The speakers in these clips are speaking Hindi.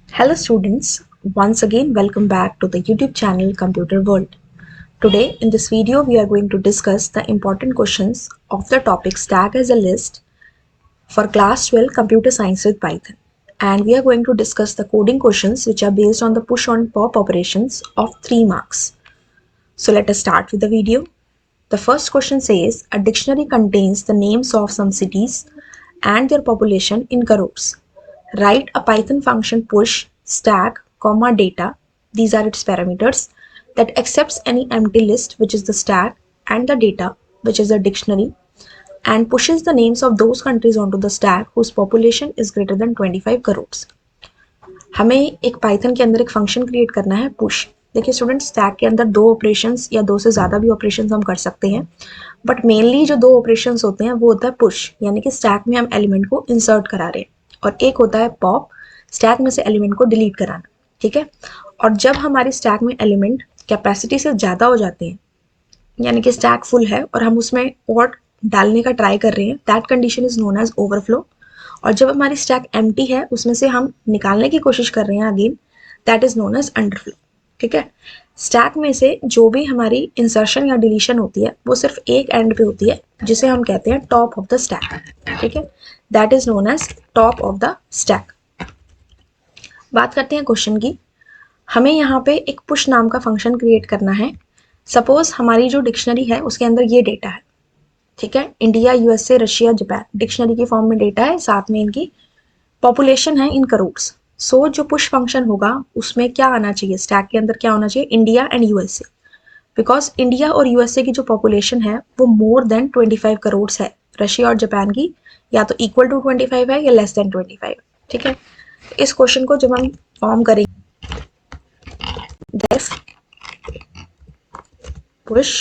Hello students, once again welcome back to the YouTube channel Computer World. Today in this video we are going to discuss the important questions of the topic Stack as a List for class 12 Computer Science with Python. And we are going to discuss the coding questions which are based on the push and pop operations of 3 marks. So let us start with the video. The first question says a dictionary contains the names of some cities and their population in crores. Write a Python function push stack comma data, these are its parameters, that accepts any empty list which is the stack and the data which is a dictionary and pushes the names of those countries onto the stack whose population is greater than 25 crores. हमें एक पाइथन के अंदर एक फंक्शन क्रिएट करना है पुश. देखिए स्टूडेंट, स्टैक के अंदर दो ऑपरेशंस या दो से ज़्यादा भी ऑपरेशंस हम कर सकते हैं, बट मेनली जो दो ऑपरेशंस होते हैं वो होता है पुश, यानी कि स्टैक में हम एलिमेंट को इंसर्ट करा रहे हैं, और एक होता है पॉप, स्टैक में से एलिमेंट को डिलीट कराना. ठीक है. और जब हमारे स्टैक में एलिमेंट कैपेसिटी से ज़्यादा हो जाते हैं, यानी कि स्टैक फुल है और हम उसमें और डालने का ट्राई कर रहे हैं, that condition is known as overflow. और जब हमारी स्टैक एम्प्टी है, उसमें से हम निकालने की कोशिश कर रहे हैं again, that is known as underflow. ठीक है. स्टैक में से जो भी हमारी इंसर्शन या डिलीशन होती है वो सिर्फ एक एंड पे होती है, जिसे हम कहते हैं टॉप ऑफ द स्टैक. ठीक है. That is known as top of the stack. बात करते हैं क्वेश्चन की. हमें यहाँ पे एक पुश नाम का फंक्शन क्रिएट करना है. सपोज हमारी जो डिक्शनरी है उसके अंदर ये डेटा है. ठीक है. India, USA, Russia, Japan dictionary के फॉर्म में डेटा है, साथ में इनकी पॉपुलेशन है इन करोड्स. सो जो पुश फंक्शन होगा उसमें क्या आना चाहिए, स्टैक के अंदर क्या होना चाहिए, India and USA. Because India और यूएसए की जो पॉपुलेशन है वो मोर देन 25 करोड़ है. रशिया और जापान की या तो इक्वल टू 25 है या लेस देन 25. ठीक है. इस क्वेश्चन को जब हम फॉर्म करेंगे, def push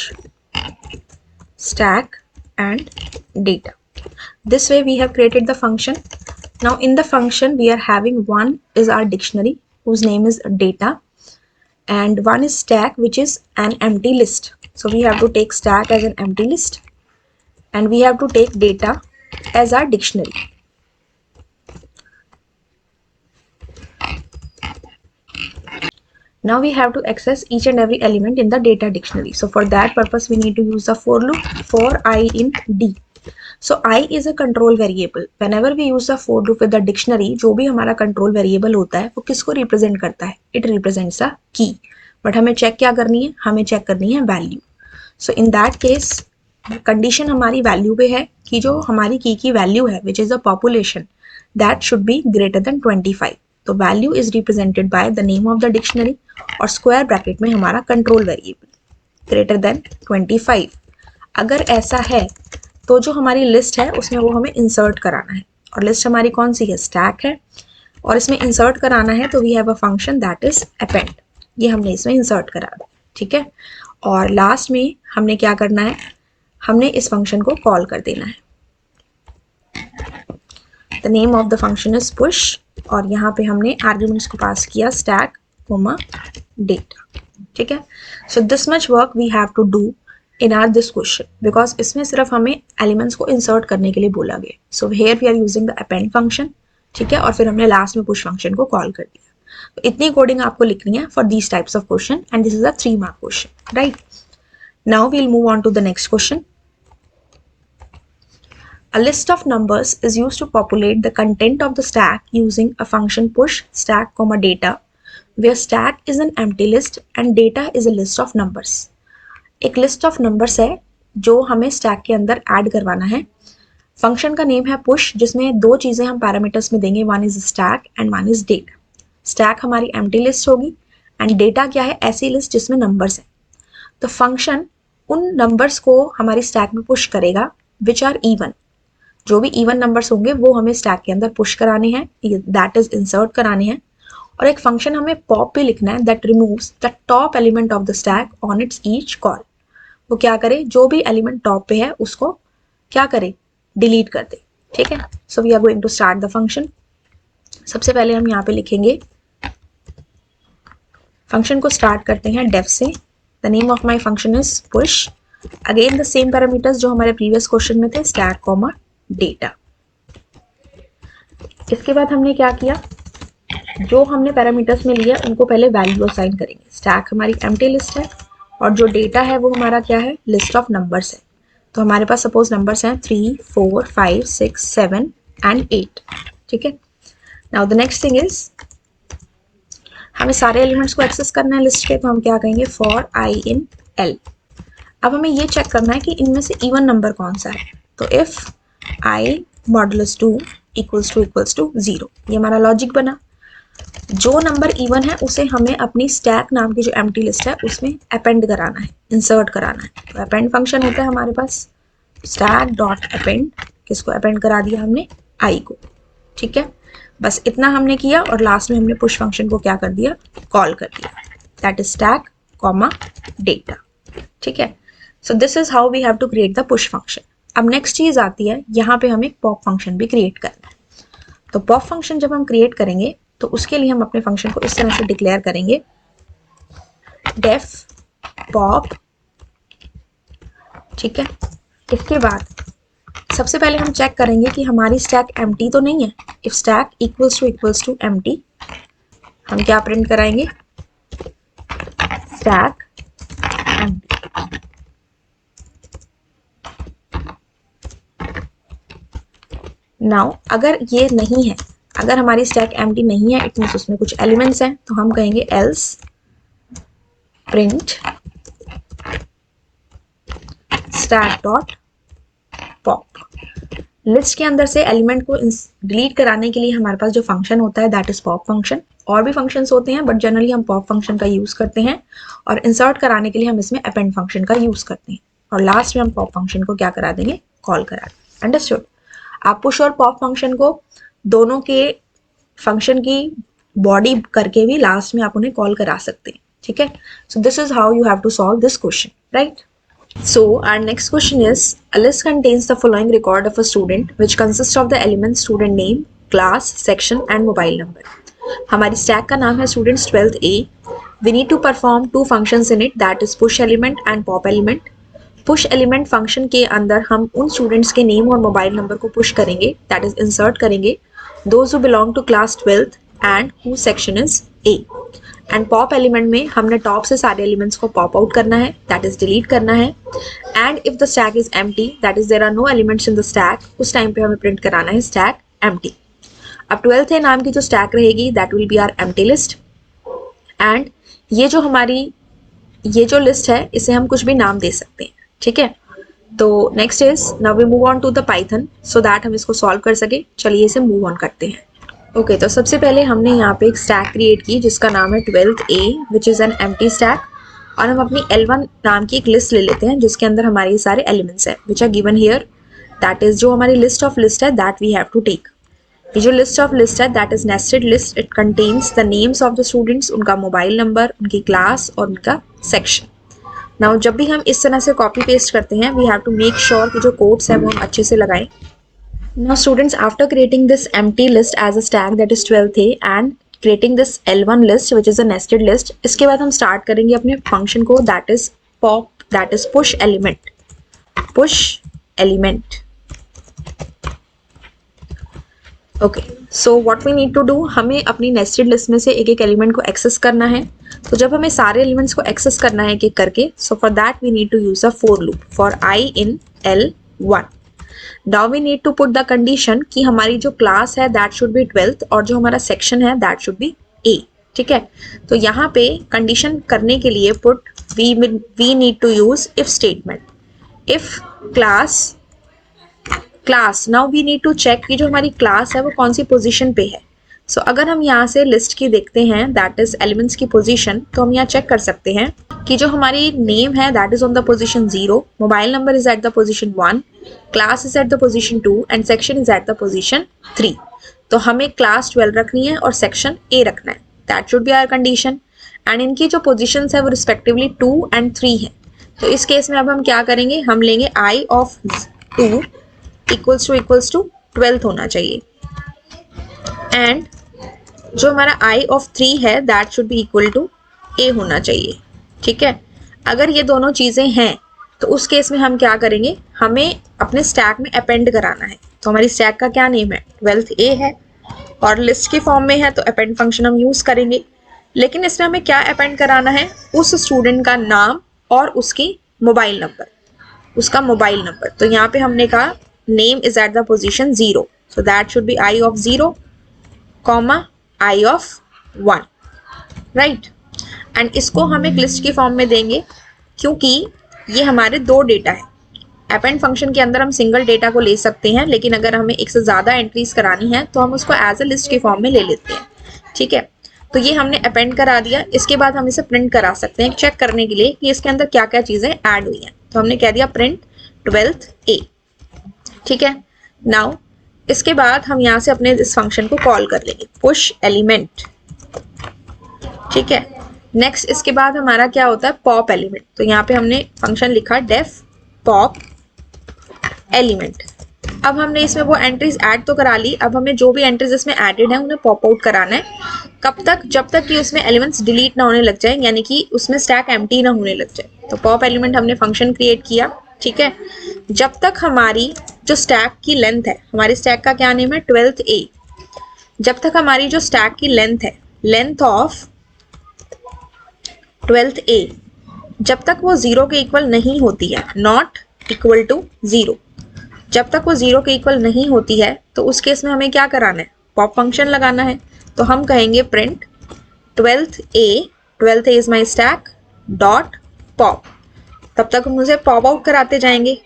stack and data. This way we have created the function. Now in the function we are having one is our dictionary whose name is data, and one is stack which is an empty list. So we have to take stack as an empty list and we have to take data as our dictionary. Now we have to access each and every element in the data dictionary. So for that purpose we need to use the for loop for I in D. So I is a control variable. Whenever we use the for loop with the dictionary, जो भी हमारा control variable होता है वो किसको represent करता है? It represents a key. But हमें check क्या करनी है? हमें check करनी है value. So in that case condition हमारी value पे है कि जो हमारी key की value है which is the population, that should be greater than 25. तो value is represented by the name of the dictionary और स्क्वायर ब्रैकेट में हमारा कंट्रोल वेरिएबल ग्रेटर देन 25. अगर ऐसा है तो जो हमारी लिस्ट है उसमें वो हमें इंसर्ट कराना है, और लिस्ट हमारी कौन सी है, स्टैक है, और इसमें इंसर्ट कराना है तो we have a function that is append. ये हमने इसमें इंसर्ट करा दिया. ठीक है. और लास्ट में हमने क्या करना है, हमने इस फंक्शन को कॉल कर देना है. The name of the function is push, और यहाँ पे हमने आर्ग्यूमेंट्स को पास किया स्टैक कोमा डेटा. ठीक है. So this much work we have to do in our this question, because इसमें सिर्फ हमें एलिमेंट्स को इंसर्ट करने के लिए बोला गया. So here we are using the append function. ठीक है. और फिर हमने लास्ट में पुश फंक्शन को कॉल कर दिया. तो इतनी कोडिंग आपको लिखनी है for these types of question, and this is a 3 mark question. Right. Now we will move on to the next question. A list of numbers is used to populate the content of the stack using a function push stack comma data, where stack is an empty list and data is a list of numbers. एक list of numbers है जो हमें stack के अंदर add करवाना है. फंक्शन का नेम है push, जिसमें दो चीज़ें हम पैरामीटर्स में देंगे, one is stack and one is data. stack हमारी empty list होगी and data क्या है, ऐसी list जिसमें numbers है. तो फंक्शन उन numbers को हमारी stack में push करेगा which are even. जो भी इवन नंबर्स होंगे वो हमें स्टैक के अंदर पुश कराने हैं, दैट इज इंसर्ट कराने हैं. और एक फंक्शन हमें पॉप पे लिखना है that removes the top element of the stack on it's each call. वो क्या करे, जो भी एलिमेंट टॉप पे है उसको क्या करे, डिलीट कर दे. ठीक है. So we are going to start the function. सबसे पहले हम यहाँ पे लिखेंगे, फंक्शन को स्टार्ट करते हैं डेफ से. The name of my function is push. Again the same parameters जो हमारे प्रीवियस क्वेश्चन में थे, स्टैक कॉमा डेटा. इसके बाद हमने क्या किया, जो हमने पैरामीटर्स में लिया उनको पहले वैल्यू असाइन करेंगे। स्टैक हमारी एम्प्टी लिस्ट है और जो डेटा है वो हमारा क्या है, लिस्ट ऑफ नंबर्स है। तो हमारे पास सपोज नंबर्स हैं 3, 4, 5, 6, 7 एंड 8। ठीक है, now the next thing is हमें सारे एलिमेंट्स को एक्सेस करना है लिस्ट के, तो हम क्या कहेंगे, फॉर आई इन एल। अब हमें ये चेक करना है कि इनमें से इवन नंबर कौन सा है। तो if I modulus 2 equals to 0, ये हमारा लॉजिक बना। जो नंबर इवन है उसे हमें अपनी स्टैक नाम की जो एम्प्टी लिस्ट है उसमें अपेंड कराना है, इंसर्ट कराना है। तो अपेंड फंक्शन होता है हमारे पास, स्टैक डॉट अपेंड, किसको अपेंड करा दिया हमने, आई को। ठीक है, बस इतना हमने किया और लास्ट में हमने पुश फंक्शन को क्या कर दिया, कॉल कर दिया, that is stack comma data. ठीक है, so this is how we have to create the push function. अब नेक्स्ट चीज आती है, यहाँ पे हमें पॉप फंक्शन भी क्रिएट करना है। तो पॉप फंक्शन जब हम क्रिएट करेंगे तो उसके लिए हम अपने फंक्शन को इस तरह से डिक्लेयर करेंगे, डेफ पॉप। ठीक है, इसके बाद सबसे पहले हम चेक करेंगे कि हमारी स्टैक एम्प्टी तो नहीं है। If stack equals to empty, हम क्या प्रिंट कराएंगे, स्टैक एम्प्टी। नाउ अगर ये नहीं है, अगर हमारी स्टैक एम्प्टी नहीं है, इट मींस उसमें कुछ एलिमेंट्स हैं, तो हम कहेंगे else print stack dot pop. List के अंदर से एलिमेंट को डिलीट कराने के लिए हमारे पास जो फंक्शन होता है दैट इज पॉप फंक्शन। और भी फंक्शंस होते हैं बट जनरली हम पॉप फंक्शन का यूज करते हैं, और इंसर्ट कराने के लिए हम इसमें अपेंड फंक्शन का यूज करते हैं, और लास्ट में हम पॉप फंक्शन को क्या करा देंगे, कॉल करा देंगे। अंडरस्टूड। आप पुश और पॉप फंक्शन को दोनों के फंक्शन की बॉडी करके भी लास्ट में आप उन्हें कॉल करा सकते हैं। ठीक है, so this is how you have to solve this question, right? So our next question is, a list contains the following record of a student which consists of the elements student name, class, section and mobile number. हमारी stack का नाम है students 12th A. We need to perform two functions in it, that is push element and pop element. push element function के अंदर हम उन students के name और mobile number को push करेंगे, that is insert करेंगे, those who belong to class 12th and whose section is A. And pop element में हमने टॉप से सारे एलिमेंट्स को पॉप आउट करना है, दैट इज डिलीट करना है। And if the stack is empty, that is there are no elements in the stack, उस टाइम पे हमें प्रिंट कराना है स्टैक एम्प्टी। अब 12th ए नाम की जो स्टैक रहेगी that will be our empty list. And ये जो हमारी ये जो लिस्ट है इसे हम कुछ भी नाम दे सकते हैं। ठीक है, तो next is now we move on to the Python so that हम इसको सॉल्व कर सके। चलिए इसे मूव ऑन करते हैं। ओके, तो सबसे पहले हमने यहाँ पे एक स्टैक क्रिएट की जिसका नाम है 12th A which is an empty stack, और हम अपनी L1 नाम की एक लिस्ट ले लेते हैं जिसके अंदर हमारे ये सारे एलिमेंट्स हैं which are given here. That is जो हमारी लिस्ट ऑफ लिस्ट है that we have to take. ये जो लिस्ट ऑफ लिस्ट है that is nested list, it contains the names of the students, उनका मोबाइल नंबर, उनकी क्लास और उनका सेक्शन। नाउ जब भी हम इस तरह से कॉपी पेस्ट करते हैं we have to make sure कि जो कोड्स है वो हम अच्छे से लगाएं। Now students, after creating this empty list as a stack that is 12th A and creating this L1 list which is a nested list, इसके बाद हम start करेंगे अपने function को that is pop, that is push element, push element. Okay, so what we need to do, हमें अपनी nested list में से एक एक element को access करना है। तो जब हमें सारे elements को access करना है एक एक करके, so for that we need to use a for loop for I in L1. Now we need to put the condition कि हमारी जो क्लास है that should be 12th और जो हमारा सेक्शन है that should be A। ठीक है, तो यहाँ पे कंडीशन करने के लिए put we need to use if statement, if class now we need to check कि जो हमारी क्लास है वो कौन सी पोजीशन पे है। सो अगर हम यहाँ से लिस्ट की देखते हैं दैट इज एलिमेंट्स की पोजीशन, तो हम यहाँ चेक कर सकते हैं कि जो हमारी नेम है that is on the position 0, mobile number is at the position 1, class is at the position 2 and section is at the position 3। तो हमें क्लास 12 रखनी है और सेक्शन A रखना है, that should be our condition. And इनकी जो पोजीशंस है वो रिस्पेक्टिवली 2 एंड 3 है। तो इस केस में अब हम क्या करेंगे, हम लेंगे I of 2 equals to 12th होना चाहिए, एंड जो हमारा I ऑफ 3 है that should be equal to A होना चाहिए। ठीक है, अगर ये दोनों चीज़ें हैं तो उस केस में हम क्या करेंगे, हमें अपने स्टैक में अपेंड कराना है। तो हमारी स्टैक का क्या नेम है, 12th A है, और लिस्ट के फॉर्म में है तो अपेंड फंक्शन हम यूज करेंगे। लेकिन इसमें हमें क्या अपेंड कराना है, उस स्टूडेंट का नाम और उसकी मोबाइल नंबर, उसका मोबाइल नंबर। तो यहाँ पे हमने कहा name is at the position 0, so that should be I of 0, comma I of 1, right. And इसको हम एक लिस्ट के फॉर्म में देंगे क्योंकि ये हमारे दो डेटा है। अपेंड फंक्शन के अंदर हम सिंगल डेटा को ले सकते हैं, लेकिन अगर हमें एक से ज़्यादा एंट्रीज करानी है तो हम उसको एज अ लिस्ट के फॉर्म में ले लेते हैं, ठीक है। तो ये हमने अपेंड करा दिया। इसके बाद हम इसे प्रिंट करा सकते हैं चेक करने के लिए कि इसके अंदर क्या क्या चीज़ें ऐड हुई हैं। तो हमने कह दिया प्रिंट 12th A, ठीक है। नाउ इसके बाद हम यहाँ से अपने इस फंक्शन को कॉल कर लेंगे, पुश एलिमेंट, ठीक है। नेक्स्ट इसके बाद हमारा क्या होता है, पॉप एलिमेंट। तो यहाँ पे हमने फंक्शन लिखा डेफ पॉप एलिमेंट। अब हमने इसमें वो एंट्रीज ऐड तो करा ली, अब हमें जो भी एंट्रीज इसमें एडेड है उन्हें पॉप आउट कराना है। कब तक, जब तक कि उसमें एलिमेंट्स डिलीट ना होने लग जाए, यानी कि उसमें स्टैक एम्प्टी ना होने लग जाए। तो पॉप एलिमेंट हमने फंक्शन क्रिएट किया, ठीक है। जब तक हमारी जो स्टैक की लेंथ है, हमारे स्टैक का क्या नेम है 12th A, जब तक हमारी जो स्टैक की लेंथ है, लेंथ ऑफ 12th A, जब तक वो 0 के इक्वल नहीं होती है, नॉट इक्वल टू 0, जब तक वो 0 के इक्वल नहीं होती है, तो उस केस में हमें क्या कराना है, पॉप फंक्शन लगाना है। तो हम कहेंगे print 12th A, 12th A is my stack dot pop. तब तक हम उसे पॉप आउट कराते जाएंगे,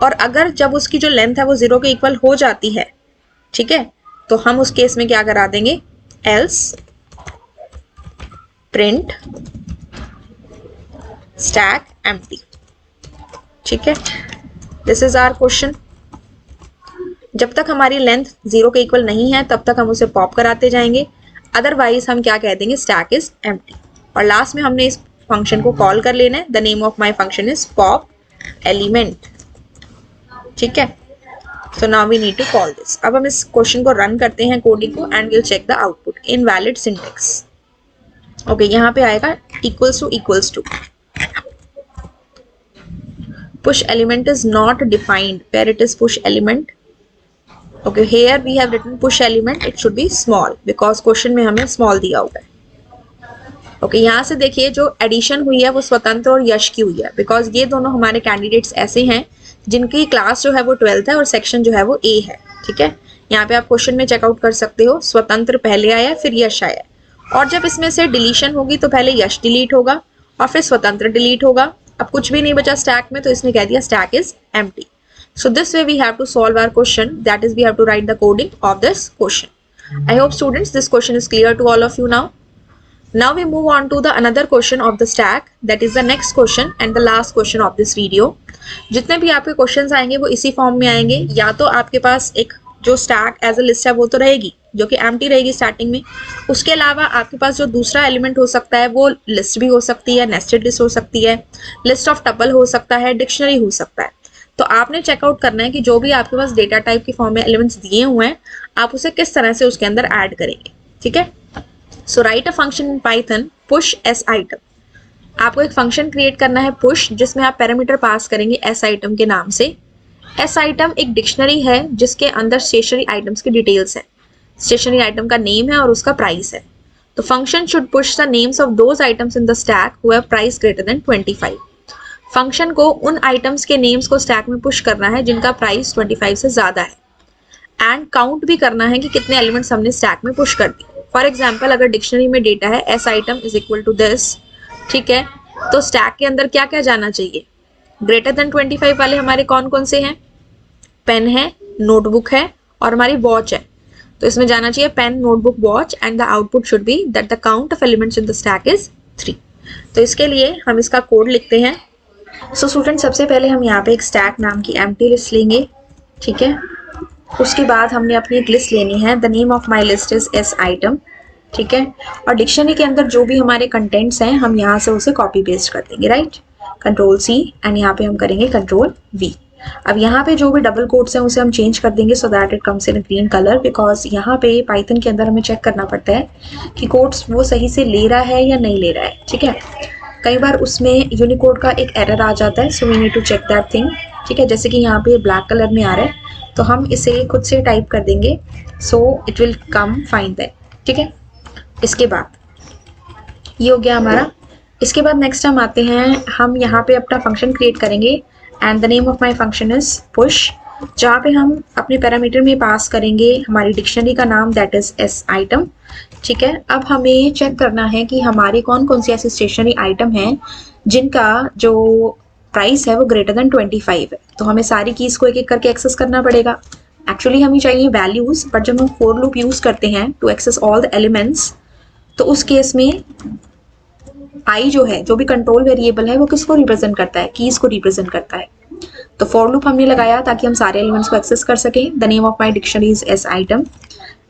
और अगर जब उसकी जो लेंथ है वो 0 के इक्वल हो जाती है, ठीक है, तो हम उस केस में क्या करा देंगे, एल्स प्रिंट स्टैक एम्प्टी, ठीक है। This is our question. जब तक हमारी लेंथ 0 के इक्वल नहीं है तब तक हम उसे पॉप कराते जाएंगे, अदरवाइज हम क्या कह देंगे, स्टैक इज एम्प्टी। और लास्ट में हमने इस फंक्शन को कॉल कर लेना है, the name of my function is pop element, ठीक है। So now we need to call this. अब हम इस क्वेश्चन को रन करते हैं कोडिंग को, and will check the output. Invalid syntax, okay, यहाँ पे आएगा equals to push element is not defined, where it is push element, okay, here we have written push element, it should be small because question में हमें small दिया हुआ है। ओके, यहाँ से देखिए जो एडिशन हुई है वो स्वतंत्र और यश की हुई है, बिकॉज ये दोनों हमारे कैंडिडेट्स ऐसे हैं जिनकी क्लास जो है वो 12th है और सेक्शन जो है वो A है, ठीक है। यहाँ पे आप क्वेश्चन में चेकआउट कर सकते हो, स्वतंत्र पहले आया फिर यश आया, और जब इसमें से डिलीशन होगी तो पहले यश डिलीट होगा और फिर स्वतंत्र डिलीट होगा। अब कुछ भी नहीं बचा स्टैक में, तो इसने कह दिया stack is empty. So this way we have to solve our question, that is we have to write the coding of this question. I hope students this question is clear to all of you now. Now we move on to the another question of the stack, that is the next question and the last question of this video. जितने भी आपके क्वेश्चंस आएंगे वो इसी फॉर्म में आएंगे, या तो आपके पास एक जो स्टैक एज अ लिस्ट है वो तो रहेगी जो कि एम्प्टी रहेगी स्टार्टिंग में, उसके अलावा आपके पास जो दूसरा एलिमेंट हो सकता है वो लिस्ट भी हो सकती है, नेस्टेड लिस्ट हो सकती है, लिस्ट ऑफ टपल हो सकता है, डिक्शनरी हो सकता है। तो आपने चेकआउट करना है कि जो भी आपके पास डेटा टाइप के फॉर्म में एलिमेंट्स दिए हुए हैं आप उसे किस तरह से उसके अंदर ऐड करेंगे, ठीक है। So write a function in Python push S item. आपको एक फंक्शन क्रिएट करना है पुश, जिसमें आप पैरामीटर पास करेंगे एस आइटम के नाम से। एस आइटम एक डिक्शनरी है जिसके अंदर स्टेशनरी आइटम्स की डिटेल्स है, स्टेशनरी आइटम का नेम है और उसका प्राइस है। तो function should push the names of those items in the stack who have price greater than 25। Function को उन आइटम्स के नेम्स को स्टैक में पुश करना है जिनका प्राइस 25 से ज्यादा है, एंड काउंट भी करना है कि कितने एलिमेंट्स हमने स्टैक में पुश कर दिए। फॉर एग्जाम्पल अगर डिक्शनरी में डेटा है S item is equal to this, ठीक है, तो स्टैक के अंदर क्या क्या जाना चाहिए, ग्रेटर देन 25 वाले हमारे कौन कौन से हैं, पेन है, नोटबुक है और हमारी वॉच है। तो इसमें जाना चाहिए pen, notebook, watch, and the output should be that the count of elements in the stack is 3। तो इसके लिए हम इसका कोड लिखते हैं। सो स्टूडेंट सबसे पहले हम यहाँ पे एक स्टैक नाम की एम्प्टी लिस्ट लेंगे, ठीक है। उसके बाद हमने अपनी एक लिस्ट लेनी है, the name of my list is S item, ठीक है। और डिक्शनरी के अंदर जो भी हमारे कंटेंट्स हैं हम यहाँ से उसे कॉपी पेस्ट कर देंगे, राइट, कंट्रोल C, एंड यहाँ पे हम करेंगे कंट्रोल V। अब यहाँ पे जो भी डबल कोट्स हैं उसे हम चेंज कर देंगे so that it comes in green colour, because यहाँ पे पाइथन के अंदर हमें चेक करना पड़ता है कि कोट्स वो सही से ले रहा है या नहीं ले रहा है, ठीक है। कई बार उसमें यूनिकोड का एक एरर आ जाता है, so we need to check that thing, ठीक है। जैसे कि यहाँ पे ब्लैक कलर में आ रहा है तो हम इसे खुद से टाइप कर देंगे, so it will come find that, ठीक है। इसके बाद ये हो गया हमारा। इसके बाद नेक्स्ट हम आते हैं, हम यहाँ पे अपना फंक्शन क्रिएट करेंगे and the name of my function is push, जहाँ पे हम अपने पैरामीटर में पास करेंगे हमारी डिक्शनरी का नाम, दैट इज एस आइटम, ठीक है। अब हमें चेक करना है कि हमारे कौन कौन सी ऐसी स्टेशनरी आइटम हैं जिनका जो प्राइस है वो ग्रेटर देन 25 है। तो हमें सारी कीज को एक एक करके एक्सेस करना पड़ेगा। एक्चुअली हमें चाहिए वैल्यूज, बट जब हम फोर लूप यूज करते हैं to access all the elements, तो उस केस में आई जो है, जो भी कंट्रोल वेरिएबल है, वो किसको रिप्रेजेंट करता है, कीज को रिप्रेजेंट करता है। तो फॉर लूप हमने लगाया ताकि हम सारे एलिमेंट्स को एक्सेस कर सकें। The name of my dictionary is S item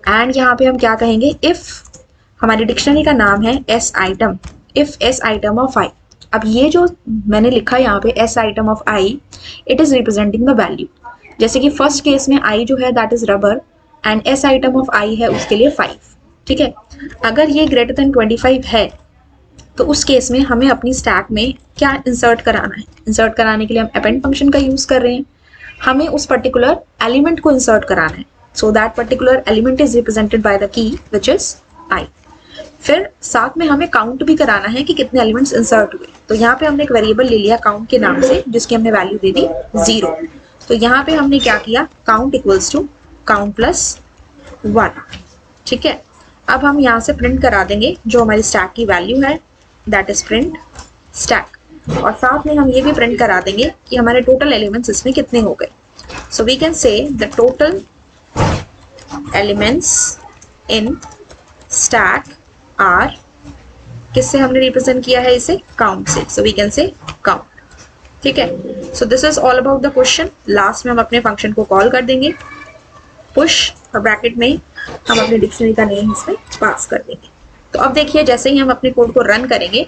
and यहाँ पे हम क्या कहेंगे, इफ हमारी डिक्शनरी का नाम है S item, if s item of i. अब ये जो मैंने लिखा यहाँ पे s item of i, it is representing the value. जैसे कि फर्स्ट केस में आई जो है that is rubber and s item of i है उसके लिए 5, ठीक है। अगर ये ग्रेटर देन 25 है तो उस केस में हमें अपनी स्टैक में क्या इंसर्ट कराना है। इंसर्ट कराने के लिए हम अपेंड फंक्शन का यूज कर रहे हैं। हमें उस पर्टिकुलर एलिमेंट को इंसर्ट कराना है, so that particular element is represented by the key which is I. फिर साथ में हमें काउंट भी कराना है कि कितने एलिमेंट्स इंसर्ट हुए। तो यहाँ पे हमने एक वेरिएबल ले लिया काउंट के नाम से, जिसकी हमने वैल्यू दे दी 0। तो यहाँ पे हमने क्या किया, count equals to count plus 1, ठीक है। अब हम यहाँ से प्रिंट करा देंगे जो हमारी स्टैक की वैल्यू है, दैट इज प्रिंट स्टैक, और साथ में हम ये भी प्रिंट करा देंगे कि हमारे टोटल एलिमेंट्स इसमें कितने हो गए। So we can say the total elements in stack are, किससे हमने रिप्रेजेंट किया है इसे, काउंट से, so we can say count, ठीक है। So this is all about the question. Last में हम अपने फंक्शन को कॉल कर देंगे पुश, और ब्रैकेट में हम अपनी डिक्शनरी का नेम इसमें पास कर देंगे। तो अब देखिए जैसे ही हम अपने कोड को रन करेंगे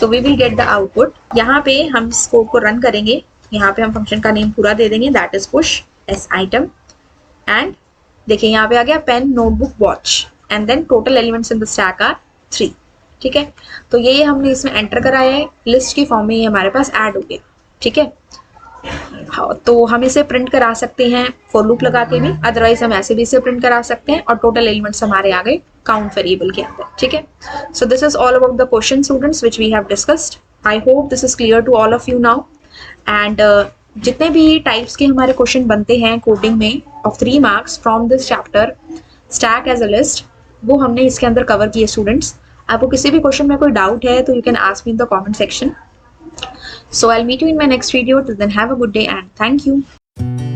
तो we will get the output. यहाँ पे हम इस कोड को रन करेंगे, यहाँ पे हम फंक्शन का नेम पूरा दे देंगे, that is push S item, and देखिए यहाँ पे आ गया pen notebook watch, and then total elements in the stack are 3, ठीक है। तो ये हमने इसमें एंटर कराया है, लिस्ट की फॉर्म में ये हमारे पास ऐड हो गया, ठीक है। हाँ, तो हम इसे प्रिंट करा सकते हैं फॉर लूप लगा के भी, अदरवाइज हम ऐसे भी इसे प्रिंट करा सकते हैं, और टोटल एलिमेंट्स हमारे आ गए काउंट वेरिएबल के अंदर, ठीक है। So this is all about the question students which we have discussed. I hope this is clear to all of you now. And जितने भी टाइप्स के हमारे क्वेश्चन बनते हैं कोडिंग में of 3 marks from this chapter stack as a list, वो हमने इसके अंदर कवर किए स्टूडेंट्स। आपको किसी भी क्वेश्चन में कोई डाउट है तो you can ask me in the comment section. So I'll meet you in my next video. Till then, have a good day and thank you.